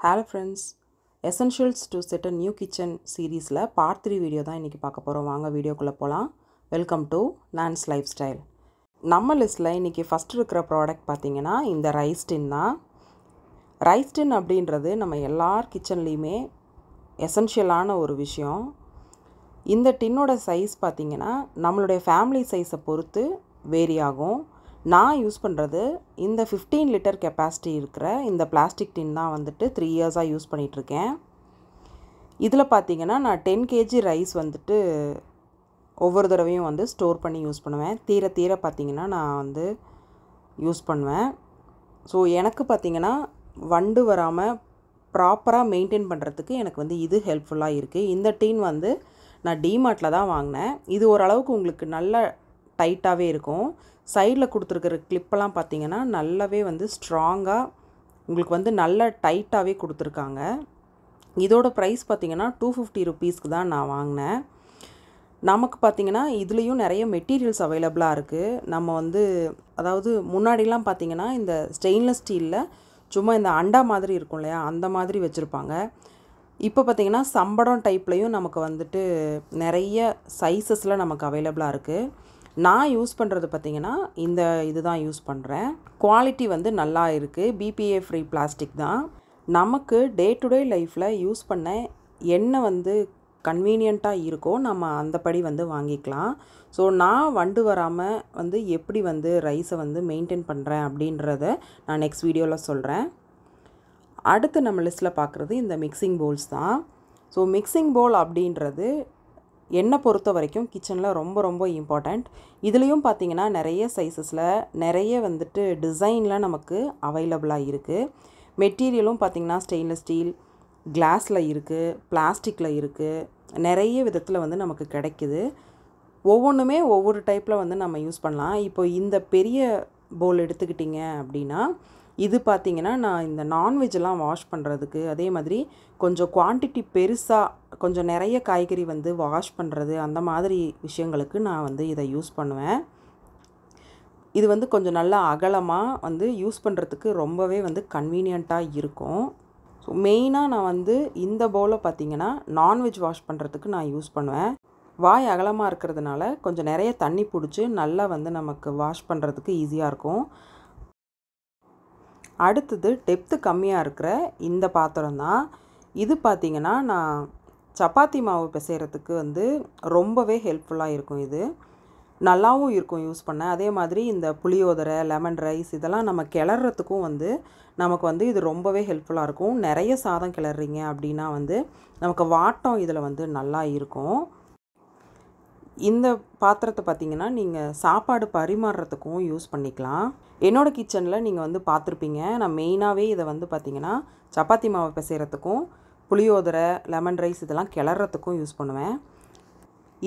Hello friends, Essentials to Set a New Kitchen series la part 3 video தான் இன்னைக்கு பார்க்க போறோம். வாங்க வீடியோக்குள்ள போலாம். Welcome to Nan's Lifestyle. நம்ம லிஸ்ட்ல இன்னைக்கு ஃபர்ஸ்ட் இருக்கிற ப்ராடக்ட் பாத்தீங்கன்னா இந்த ரைஸ் டின் தான். ரைஸ் டின் அப்படின்றது நம்ம எல்லார் கிச்சன்லயுமே எசென்ஷியலான ஒரு விஷயம். இந்த டின்னோட சைஸ் பாத்தீங்கன்னா நம்மளுடைய ஃபேமிலி சைஸை பொறுத்து வேரி ஆகும். நான் யூஸ் பண்ணுறது இந்த 15 லிட்டர் கெப்பாசிட்டி இருக்கிற இந்த பிளாஸ்டிக் டின் தான் வந்துட்டு 3 இயர்ஸாக யூஸ் பண்ணிகிட்ருக்கேன். இதில் பார்த்தீங்கன்னா நான் 10 kg ரைஸ் வந்துட்டு ஒவ்வொரு தடவையும் வந்து ஸ்டோர் பண்ணி யூஸ் பண்ணுவேன். தீர பார்த்தீங்கன்னா நான் வந்து யூஸ் பண்ணுவேன். ஸோ எனக்கு பார்த்தீங்கன்னா வண்டு வராமல் ப்ராப்பராக மெயின்டைன் பண்ணுறதுக்கு எனக்கு வந்து இது ஹெல்ப்ஃபுல்லாக இருக்குது. இந்த டின் வந்து நான் டிமார்ட்டில் தான் வாங்கினேன். இது ஓரளவுக்கு உங்களுக்கு நல்ல டைட்டாகவே இருக்கும். சைடில் கொடுத்துருக்கிற கிளிப்பெல்லாம் பார்த்தீங்கன்னா நல்லாவே வந்து ஸ்ட்ராங்காக உங்களுக்கு வந்து நல்ல டைட்டாகவே கொடுத்துருக்காங்க. இதோட ப்ரைஸ் பார்த்தீங்கன்னா 250 ருபீஸ்க்கு தான் நான் வாங்கினேன். நமக்கு பார்த்தீங்கன்னா இதுலேயும் நிறைய மெட்டீரியல்ஸ் அவைலபிளாக இருக்குது. நம்ம வந்து அதாவது முன்னாடிலாம் பார்த்தீங்கன்னா இந்த ஸ்டெயின்லெஸ் ஸ்டீலில் சும்மா இந்த அண்டா மாதிரி இருக்கும் இல்லையா, அந்த மாதிரி வச்சுருப்பாங்க. இப்போ பார்த்தீங்கன்னா சம்படம் டைப்லேயும் நமக்கு வந்துட்டு நிறைய சைஸஸில் நமக்கு அவைலபிளாக இருக்குது. நான் யூஸ் பண்ணுறது பார்த்திங்கன்னா இந்த இது தான் யூஸ் பண்ணுறேன். குவாலிட்டி வந்து நல்லா இருக்குது. BPA ஃப்ரீ பிளாஸ்டிக் தான். நமக்கு டே டு டே லைஃப்பில் யூஸ் பண்ண என்ன வந்து கன்வீனியண்ட்டாக இருக்கோ நம்ம அந்தபடி வந்து வாங்கிக்கலாம். ஸோ நான் வண்டு வராமல் வந்து எப்படி வந்து ரைஸை வந்து மெயின்டைன் பண்ணுறேன் அப்படின்றத நான் நெக்ஸ்ட் வீடியோவில் சொல்கிறேன். அடுத்து நம்ம லிஸ்ட்டில் பார்க்குறது இந்த மிக்சிங் பவுல்ஸ் தான். ஸோ மிக்சிங் பவுல் அப்படின்றது என்னை பொறுத்த வரைக்கும் கிச்சனில் ரொம்ப இம்பார்ட்டண்ட். இதுலேயும் பார்த்தீங்கன்னா நிறைய சைஸஸில் நிறைய வந்துட்டு டிசைனில் நமக்கு அவைலபிளாக இருக்குது. மெட்டீரியலும் பார்த்திங்கன்னா ஸ்டெயின்லெஸ் ஸ்டீல், கிளாஸில் இருக்குது, பிளாஸ்டிக்கில் இருக்குது, நிறைய விதத்தில் வந்து நமக்கு கிடைக்குது. ஒவ்வொன்றுமே ஒவ்வொரு டைப்பில் வந்து நம்ம யூஸ் பண்ணலாம். இப்போ இந்த பெரிய பவுல் எடுத்துக்கிட்டிங்க அப்படின்னா இது பார்த்திங்கன்னா நான் இந்த நான்வெஜ்ஜெல்லாம் வாஷ் பண்ணுறதுக்கு, அதே மாதிரி கொஞ்சம் குவான்டிட்டி பெருசாக கொஞ்சம் நிறைய காய்கறி வந்து வாஷ் பண்ணுறது, அந்த மாதிரி விஷயங்களுக்கு நான் வந்து இதை யூஸ் பண்ணுவேன். இது வந்து கொஞ்சம் நல்லா அகலமாக வந்து யூஸ் பண்ணுறதுக்கு ரொம்பவே வந்து கன்வீனியண்ட்டாக இருக்கும். ஸோ மெயினாக நான் வந்து இந்த பவுலை பார்த்திங்கன்னா நான்வெஜ் வாஷ் பண்ணுறதுக்கு நான் யூஸ் பண்ணுவேன். வாய் அகலமாக இருக்கிறதுனால கொஞ்சம் நிறைய தண்ணி பிடிச்சி நல்லா வந்து நமக்கு வாஷ் பண்ணுறதுக்கு ஈஸியாக இருக்கும். அடுத்தது டெப்த்து கம்மியாக இருக்கிற இந்த பாத்திரம் தான். இது பார்த்திங்கன்னா நான் சப்பாத்தி மாவு பிசைகிறதுக்கு வந்து ரொம்பவே ஹெல்ப்ஃபுல்லாக இருக்கும். இது நல்லாவும் இருக்கும் யூஸ் பண்ண. அதே மாதிரி இந்த புளியோதரை, லெமன் ரைஸ் இதெல்லாம் நம்ம கிளறதுக்கும் வந்து நமக்கு வந்து இது ரொம்பவே ஹெல்ப்ஃபுல்லாக இருக்கும். நிறைய சாதம் கிளறீங்க அப்படின்னா வந்து நமக்கு வாட்டம் இதில் வந்து நல்லா இருக்கும். இந்த பாத்திரத்தை பார்த்திங்கன்னா நீங்கள் சாப்பாடு பரிமாறுறதுக்கும் யூஸ் பண்ணிக்கலாம். என்னோடய கிச்சனில் நீங்கள் வந்து பார்த்துருப்பீங்க. நான் மெயினாகவே இதை வந்து பார்த்திங்கன்னா சப்பாத்தி மாவு பிசைகிறதுக்கும், புளியோதரை, லெமன் ரைஸ் இதெல்லாம் கிளறதுக்கும் யூஸ் பண்ணுவேன்.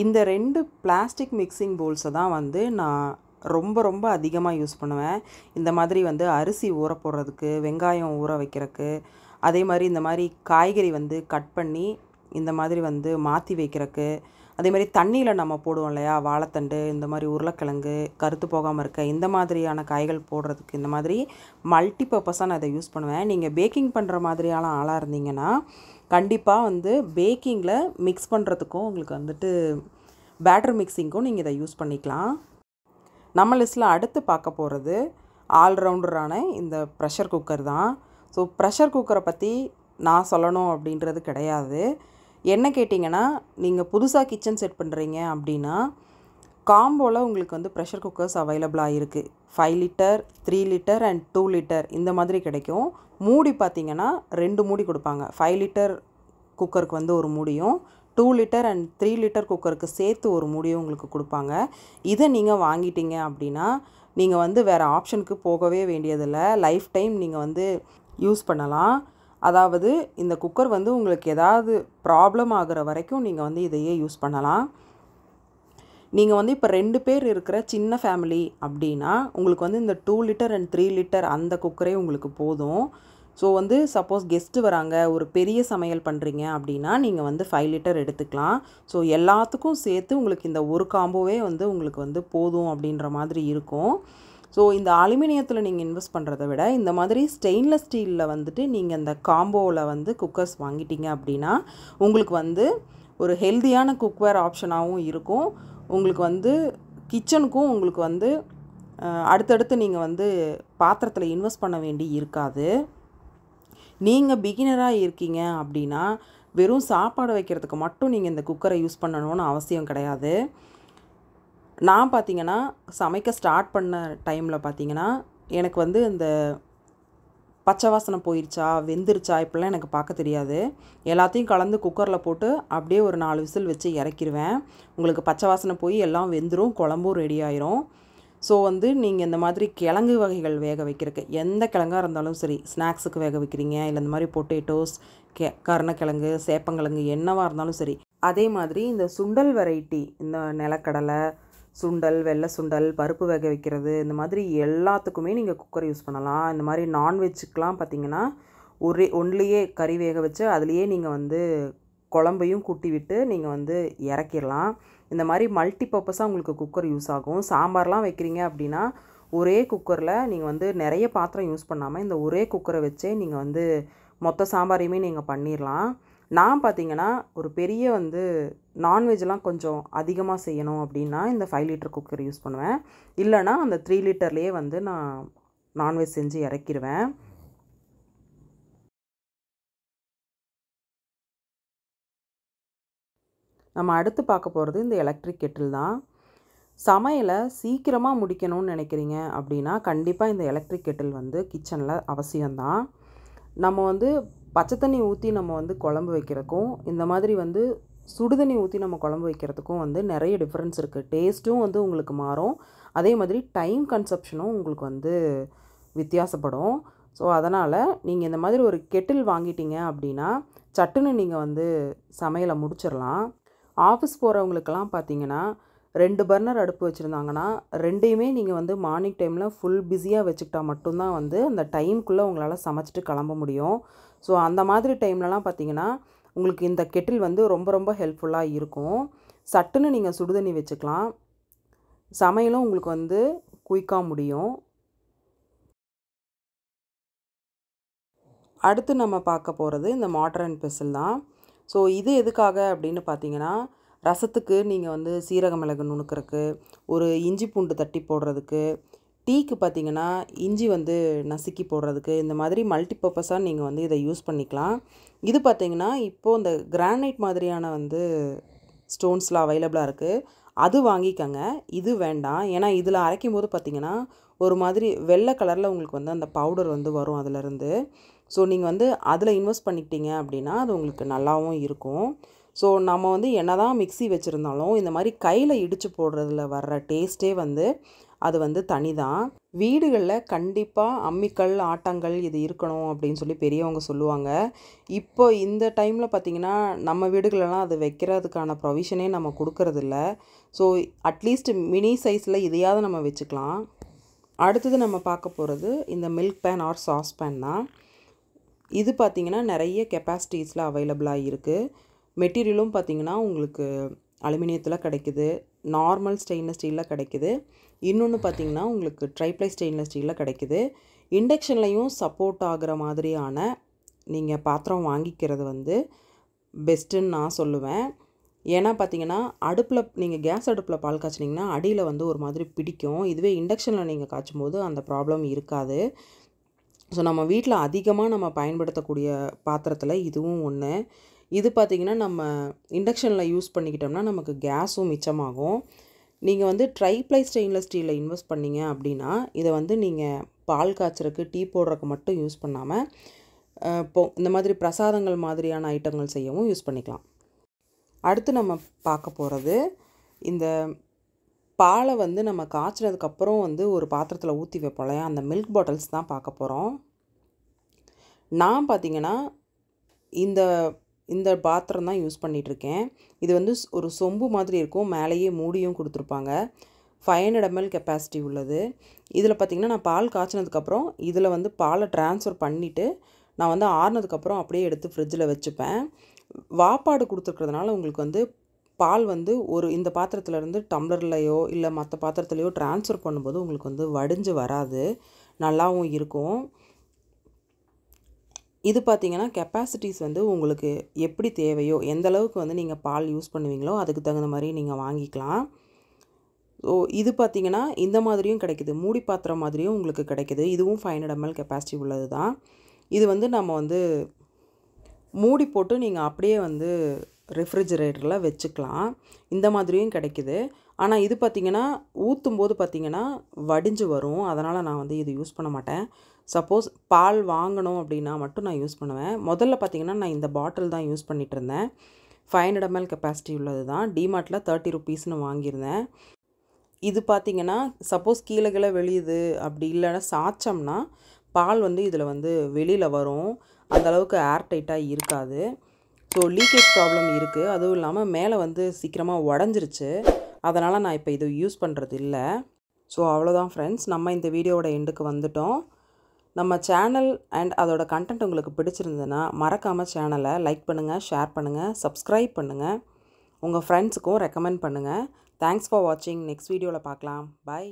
இந்த 2 பிளாஸ்டிக் மிக்சிங் பவுல்ஸை தான் வந்து நான் ரொம்ப அதிகமாக யூஸ் பண்ணுவேன். இந்த மாதிரி வந்து அரிசி ஊற போடுறதுக்கு, வெங்காயம் ஊற வைக்கிறதுக்கு, அதே மாதிரி இந்த மாதிரி காய்கறி வந்து கட் பண்ணி இந்த மாதிரி வந்து மாற்றி வைக்கிறதுக்கு, அதே மாதிரி தண்ணியில் நம்ம போடுவோம் இல்லையா, வாழைத்தண்டு, இந்த மாதிரி உருளைக்கிழங்கு கருத்து போகாமல் இருக்க இந்த மாதிரியான காய்கள் போடுறதுக்கு, இந்த மாதிரி மல்டி பர்பஸாக நான் இதை யூஸ் பண்ணுவேன். நீங்கள் பேக்கிங் பண்ணுற மாதிரியான ஆளாக இருந்தீங்கன்னா கண்டிப்பாக வந்து பேக்கிங்கில் மிக்ஸ் பண்ணுறதுக்கும் உங்களுக்கு வந்துட்டு பேட்டர் மிக்சிங்க்கும் நீங்கள் இதை யூஸ் பண்ணிக்கலாம். நம்ம லிஸ்ட்டில் அடுத்து பார்க்க போகிறது ஆல்ரவுண்டரான இந்த ப்ரெஷர் குக்கர் தான். ஸோ ப்ரெஷர் குக்கரை பற்றி நான் சொல்லணும் அப்படின்றது கிடையாது. என்ன கேட்டிங்கன்னா நீங்கள் புதுசாக கிச்சன் செட் பண்ணுறீங்க அப்படின்னா காம்போவில் உங்களுக்கு வந்து ப்ரெஷர் குக்கர்ஸ் அவைலபிளாக இருக்குது. 5 லிட்டர், 3 லிட்டர் அண்ட் 2 லிட்டர் இந்த மாதிரி கிடைக்கும். மூடி பார்த்திங்கன்னா 2 மூடி கொடுப்பாங்க. 5 லிட்டர் குக்கருக்கு வந்து ஒரு மூடியும், 2 லிட்டர் அண்ட் 3 லிட்டர் குக்கருக்கு சேர்த்து ஒரு மூடியும் உங்களுக்கு கொடுப்பாங்க. இதை நீங்கள் வாங்கிட்டீங்க அப்படின்னா நீங்கள் வந்து வேறு ஆப்ஷனுக்கு போகவே வேண்டியதில்லை. லைஃப் டைம் நீங்கள் வந்து யூஸ் பண்ணலாம். அதாவது இந்த குக்கர் வந்து உங்களுக்கு ஏதாவது ப்ராப்ளம் ஆகிற வரைக்கும் நீங்கள் வந்து இதையே யூஸ் பண்ணலாம். நீங்கள் வந்து இப்போ 2 பேர் இருக்கிற சின்ன ஃபேமிலி அப்படின்னா உங்களுக்கு வந்து இந்த 2 லிட்டர் அண்ட் 3 லிட்டர் அந்த குக்கரே உங்களுக்கு போதும். ஸோ வந்து சப்போஸ் கெஸ்ட்டு வராங்க, ஒரு பெரிய சமையல் பண்ணுறீங்க அப்படின்னா நீங்கள் வந்து 5 லிட்டர் எடுத்துக்கலாம். ஸோ எல்லாத்துக்கும் சேர்த்து உங்களுக்கு இந்த ஒரு காம்போவே வந்து உங்களுக்கு வந்து போதும் அப்படின்ற மாதிரி இருக்கும். ஸோ இந்த அலுமினியத்தில் நீங்கள் இன்வெஸ்ட் பண்ணுறதை விட இந்த மாதிரி ஸ்டெயின்லெஸ் ஸ்டீலில் வந்துட்டு நீங்கள் இந்த காம்போவில் வந்து குக்கர்ஸ் வாங்கிட்டீங்க அப்படின்னா உங்களுக்கு வந்து ஒரு ஹெல்த்தியான குக்வேர் ஆப்ஷனாகவும் இருக்கும். உங்களுக்கு வந்து கிச்சனுக்கும் உங்களுக்கு வந்து அடுத்தடுத்து நீங்கள் வந்து பாத்திரத்தில் இன்வெஸ்ட் பண்ண வேண்டி இருக்காது. நீங்கள் பிகினராக இருக்கீங்க அப்படின்னா வெறும் சாப்பாடு வைக்கிறதுக்கு மட்டும் நீங்கள் இந்த குக்கரை யூஸ் பண்ணணும்னு அவசியம் கிடையாது. நான் பார்த்திங்கன்னா சமைக்க ஸ்டார்ட் பண்ண டைமில் பார்த்திங்கன்னா எனக்கு வந்து இந்த பச்சை வாசனை போயிடுச்சா வெந்துருச்சா இப்படிலாம் எனக்கு பார்க்க தெரியாது. எல்லாத்தையும் கலந்து குக்கரில் போட்டு அப்படியே ஒரு 4 விசில் வச்சு இறக்கிடுவேன். உங்களுக்கு பச்சை வாசனை போய் எல்லாம் வெந்துடும், குழம்பும் ரெடி ஆயிரும். ஸோ வந்து நீங்கள் இந்த மாதிரி கிழங்கு வகைகள் வேக வைக்கிறதுக்கு எந்த கிழங்காக இருந்தாலும் சரி, ஸ்நாக்ஸுக்கு வேக வைக்கிறீங்க இல்லை இந்த மாதிரி பொட்டேட்டோஸ், கருணக்கிழங்கு, சேப்பங்கிழங்கு என்னவாக இருந்தாலும் சரி. அதே மாதிரி இந்த சுண்டல் வெரைட்டி, இந்த நிலக்கடலை சுண்டல், வெள்ளை சுண்டல், பருப்பு வேக வைக்கிறது, இந்த மாதிரி எல்லாத்துக்குமே நீங்கள் குக்கர் யூஸ் பண்ணலாம். இந்த மாதிரி நான்வெஜ்ஜுக்கெலாம் பார்த்திங்கன்னா ஒன்லியே கறி வேக வச்சு அதுலேயே நீங்கள் வந்து குழம்பையும் கூட்டி விட்டு நீங்கள் வந்து இறக்கிடலாம். இந்த மாதிரி மல்டி பர்பஸாக உங்களுக்கு குக்கர் யூஸ் ஆகும். சாம்பார்லாம் வைக்கிறீங்க அப்படின்னா ஒரே குக்கரில் நீங்கள் வந்து நிறைய பாத்திரம் யூஸ் பண்ணாமல் இந்த ஒரே குக்கரை வச்சே நீங்கள் வந்து மொத்த சாம்பாரையுமே நீங்கள் பண்ணிடலாம். நான் பார்த்திங்கன்னா ஒரு பெரிய வந்து நான்வெஜ்லாம் கொஞ்சம் அதிகமாக செய்யணும் அப்படின்னா இந்த 5 லிட்டர் குக்கர் யூஸ் பண்ணுவேன். இல்லைனா அந்த 3 லிட்டர்லேயே வந்து நான் நான்வெஜ் செஞ்சு இறக்கிடுவேன். நம்ம அடுத்து பார்க்க போகிறது இந்த எலக்ட்ரிக் கெட்டில் தான். சமையலை சீக்கிரமாக முடிக்கணும்னு நினைக்கிறீங்க அப்படின்னா கண்டிப்பாக இந்த எலக்ட்ரிக் கெட்டில் வந்து கிச்சனில் அவசியம்தான். நம்ம வந்து பச்சை தண்ணி ஊற்றி நம்ம வந்து குழம்பு வைக்கிறதுக்கும் இந்த மாதிரி வந்து சுடுதண்ணி ஊற்றி நம்ம குழம்பு வைக்கிறதுக்கும் வந்து நிறைய டிஃப்ரென்ஸ் இருக்குது. டேஸ்ட்டும் வந்து உங்களுக்கு மாறும், அதே மாதிரி டைம் கன்சப்ஷனும் உங்களுக்கு வந்து வித்தியாசப்படும். ஸோ அதனால் நீங்கள் இந்த மாதிரி ஒரு கெட்டில் வாங்கிட்டீங்க அப்படின்னா சட்டுன்னு நீங்கள் வந்து சமையலை முடிச்சிடலாம். ஆஃபீஸ் போகிறவங்களுக்கெல்லாம் பார்த்தீங்கன்னா 2 பர்னர் அடுப்பு வச்சுருந்தாங்கன்னா 2யுமே நீங்கள் வந்து மார்னிங் டைமில் ஃபுல் பிஸியாக வச்சுக்கிட்டா மட்டும்தான் வந்து அந்த டைமுக்குள்ளே உங்களால் சமைச்சிட்டு கிளம்ப முடியும். ஸோ அந்த மாதிரி டைம்லலாம் பார்த்தீங்கன்னா உங்களுக்கு இந்த கெட்டில் வந்து ரொம்ப ரொம்ப ஹெல்ப்ஃபுல்லாக இருக்கும். சட்டுன்னு நீங்கள் சுடுதண்ணி வச்சுக்கலாம், சமையலும் உங்களுக்கு வந்து குயிக்காக முடியும். அடுத்து நம்ம பார்க்க போகிறது இந்த மார்டர் அண்ட் பெசில் தான். ஸோ இது எதுக்காக அப்படின்னு பார்த்தீங்கன்னா ரசத்துக்கு நீங்கள் வந்து சீரக மிளகு நுணுக்கிறதுக்கு, ஒரு இஞ்சி பூண்டு தட்டி போடுறதுக்கு, டீக்கு பார்த்திங்கன்னா இஞ்சி வந்து நசுக்கி போடுறதுக்கு, இந்த மாதிரி மல்டி பர்பஸாக நீங்கள் வந்து இதை யூஸ் பண்ணிக்கலாம். இது பார்த்திங்கன்னா இப்போது இந்த கிரானைட் மாதிரியான வந்து ஸ்டோன்ஸ்லாம் அவைலபிளாக இருக்குது, அது வாங்கிக்கங்க. இது வேண்டாம், ஏன்னா இதில் அரைக்கும் போது பார்த்திங்கன்னா ஒரு மாதிரி வெள்ளை கலரில் உங்களுக்கு வந்து அந்த பவுடர் வந்து வரும் அதிலருந்து. ஸோ நீங்கள் வந்து அதில் இன்வெஸ்ட் பண்ணிக்கிட்டீங்க அப்படின்னா அது உங்களுக்கு நல்லாவும் இருக்கும். ஸோ நம்ம வந்து என்ன தான் மிக்ஸி வச்சுருந்தாலும் இந்த மாதிரி கையில் இடித்து போடுறதுல வர்ற டேஸ்ட்டே வந்து அது வந்து தனி தான். வீடுகளில் கண்டிப்பாக அம்மிக்கல், ஆட்டாங்கல் இது இருக்கணும் அப்படின்னு சொல்லி பெரியவங்க சொல்லுவாங்க. இப்போ இந்த டைமில் பார்த்திங்கன்னா நம்ம வீடுகளெல்லாம் அது வைக்கிறதுக்கான ப்ரொவிஷனே நம்ம கொடுக்கறதில்ல. ஸோ அட்லீஸ்ட் மினி சைஸில் இதையாவது நம்ம வச்சுக்கலாம். அடுத்தது நம்ம பார்க்க போகிறது இந்த milk pan or sauce pan தான். இது பார்த்திங்கன்னா நிறைய கெப்பாசிட்டிஸில் அவைலபிளாக இருக்குது. மெட்டீரியலும் பார்த்திங்கன்னா உங்களுக்கு அலுமினியத்தில் கிடைக்குது, நார்மல் ஸ்டெயின்லெஸ் ஸ்டீலில் கிடைக்குது, இன்னொன்று பார்த்திங்கன்னா உங்களுக்கு ட்ரைப்ளை ஸ்டெயின்லெஸ் ஸ்டீலில் கிடைக்குது. இண்டக்ஷன்லையும் சப்போர்ட் ஆகிற மாதிரியான நீங்கள் பாத்திரம் வாங்கிக்கிறது வந்து பெஸ்ட்டுன்னு நான் சொல்லுவேன். ஏன்னா பார்த்திங்கன்னா அடுப்பில் நீங்கள் கேஸ் அடுப்பில் பால் காய்ச்சினிங்கன்னா அடியில் வந்து ஒரு மாதிரி பிடிக்கும். இதுவே இண்டக்ஷனில் நீங்கள் காய்ச்சும் போது அந்த ப்ராப்ளம் இருக்காது. ஸோ நம்ம வீட்டில் அதிகமாக நம்ம பயன்படுத்தக்கூடிய பாத்திரத்தில் இதுவும் ஒன்று. இது பார்த்திங்கன்னா நம்ம இண்டக்ஷனில் யூஸ் பண்ணிக்கிட்டோம்னா நமக்கு கேஸும் மிச்சமாகும். நீங்கள் வந்து ட்ரைப்ளை ஸ்டெயின்லெஸ் ஸ்டீலில் இன்வெஸ்ட் பண்ணிங்க அப்படின்னா இதை வந்து நீங்கள் பால் காய்ச்சறக்கு, டீ போடுறதுக்கு மட்டும் யூஸ் பண்ணாமல் இந்த மாதிரி பிரசாதங்கள் மாதிரியான ஐட்டங்கள் செய்யவும் யூஸ் பண்ணிக்கலாம். அடுத்து நம்ம பார்க்க போகிறது இந்த பாலை வந்து நம்ம காய்ச்சினதுக்கப்புறம் வந்து ஒரு பாத்திரத்தில் ஊற்றி வைப்போம் இல்லையா, அந்த மில்க் பாட்டில்ஸ் தான் பார்க்க போகிறோம். நான் பார்த்திங்கன்னா இந்த பாத்திரம் தான் யூஸ் பண்ணிகிட்ருக்கேன். இது வந்து ஒரு சொம்பு மாதிரி இருக்கும், மேலேயே மூடியும் கொடுத்துருப்பாங்க. 500 ml கெப்பாசிட்டி உள்ளது. இதில் பார்த்திங்கன்னா நான் பால் காய்ச்சினதுக்கப்புறம் இதில் வந்து பாலை ட்ரான்ஸ்ஃபர் பண்ணிவிட்டு நான் வந்து ஆறுனதுக்கப்புறம் அப்படியே எடுத்து ஃப்ரிட்ஜில் வச்சுப்பேன். வாப்பாடு கொடுத்துருக்கிறதுனால உங்களுக்கு வந்து பால் வந்து ஒரு இந்த பாத்திரத்துலேருந்து டம்ளர்லையோ இல்லை மற்ற பாத்திரத்துலையோ ட்ரான்ஸ்ஃபர் பண்ணும்போது உங்களுக்கு வந்து வடிஞ்சு வராது, நல்லாவும் இருக்கும். இது பார்த்திங்கன்னா கெப்பாசிட்டிஸ் வந்து உங்களுக்கு எப்படி தேவையோ, எந்த அளவுக்கு வந்து நீங்கள் பால் யூஸ் பண்ணுவீங்களோ அதுக்கு தகுந்த மாதிரி நீங்கள் வாங்கிக்கலாம். ஸோ இது பார்த்திங்கன்னா இந்த மாதிரியும் கிடைக்குது, மூடி பாத்திரம் மாதிரியும் உங்களுக்கு கிடைக்குது. இதுவும் 500 ml கெப்பாசிட்டி உள்ளது தான். இது வந்து நம்ம வந்து மூடி போட்டு நீங்கள் அப்படியே வந்து ரெஃப்ரிஜரேட்டரில் வச்சுக்கலாம். இந்த மாதிரியும் கிடைக்குது. ஆனால் இது பார்த்திங்கன்னா ஊற்றும்போது பார்த்திங்கன்னா வடிஞ்சு வரும். அதனால் நான் வந்து இது யூஸ் பண்ண மாட்டேன். சப்போஸ் பால் வாங்கணும் அப்படின்னா மட்டும் நான் யூஸ் பண்ணுவேன். முதல்ல பார்த்திங்கன்னா நான் இந்த பாட்டில் தான் யூஸ் பண்ணிகிட்டு இருந்தேன். 500 ml கெப்பாசிட்டி உள்ளது தான். டிமார்ட்டில் 30 rupeesனு வாங்கியிருந்தேன். இது பார்த்திங்கன்னா சப்போஸ் கீழே கீழே வெளியுது அப்படி இல்லைன்னா சாய்ச்சோம்னா பால் வந்து இதில் வந்து வெளியில் வரும். அந்தளவுக்கு ஏர் டைட்டாக இருக்காது. ஸோ லீக்கேஜ் ப்ராப்ளம் இருக்குது. அதுவும் இல்லாமல் மேலே வந்து சீக்கிரமாக உடஞ்சிருச்சு. அதனால் நான் இப்போ இது யூஸ் பண்ணுறது இல்லை. ஸோ அவ்வளோதான் ஃப்ரெண்ட்ஸ், நம்ம இந்த வீடியோவோட எண்டுக்கு வந்துட்டோம். நம்ம சேனல் அண்ட் அதோட கண்டென்ட் உங்களுக்கு பிடிச்சிருந்ததுன்னா மறக்காமல் சேனலை லைக் பண்ணுங்கள், ஷேர் பண்ணுங்கள், சப்ஸ்கிரைப் பண்ணுங்கள், உங்கள் ஃப்ரெண்ட்ஸுக்கும் ரெக்கமெண்ட் பண்ணுங்கள். தேங்க்ஸ் ஃபார் வாட்சிங். நெக்ஸ்ட் வீடியோவில் பார்க்கலாம். பை.